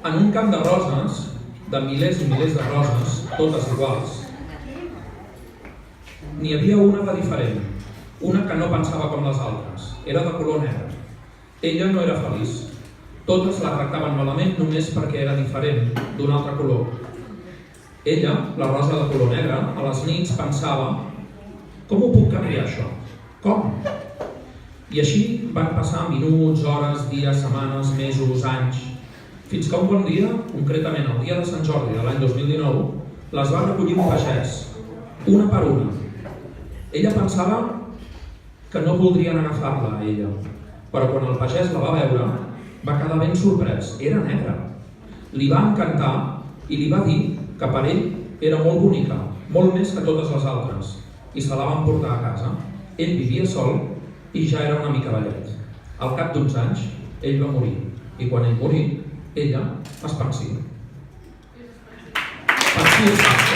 En un camp de roses, de milers i milers de roses, totes iguals, n'hi havia una de diferent, una que no pensava com les altres, era de color negre. Ella no era feliç. Totes la tractaven malament només perquè era diferent, d'un altre color. Ella, la rosa de color negre, a les nits pensava: com ho puc canviar això? Com? I així van passar minuts, hores, dies, setmanes, mesos, anys, fins que un bon dia, concretament el dia de Sant Jordi de l'any 2019, les va recollir un pagès, una per una. Ella pensava que no voldrien agafar-la a ella, però quan el pagès la va veure, va quedar ben sorprès. Era negra. Li va encantar i li va dir que per ell era molt bonica, molt més que totes les altres, i se la van portar a casa. Ell vivia sol i ja era una mica vellet. Al cap d'uns anys, ell va morir, i quan ell morí, ella es pensia. Pensia-se.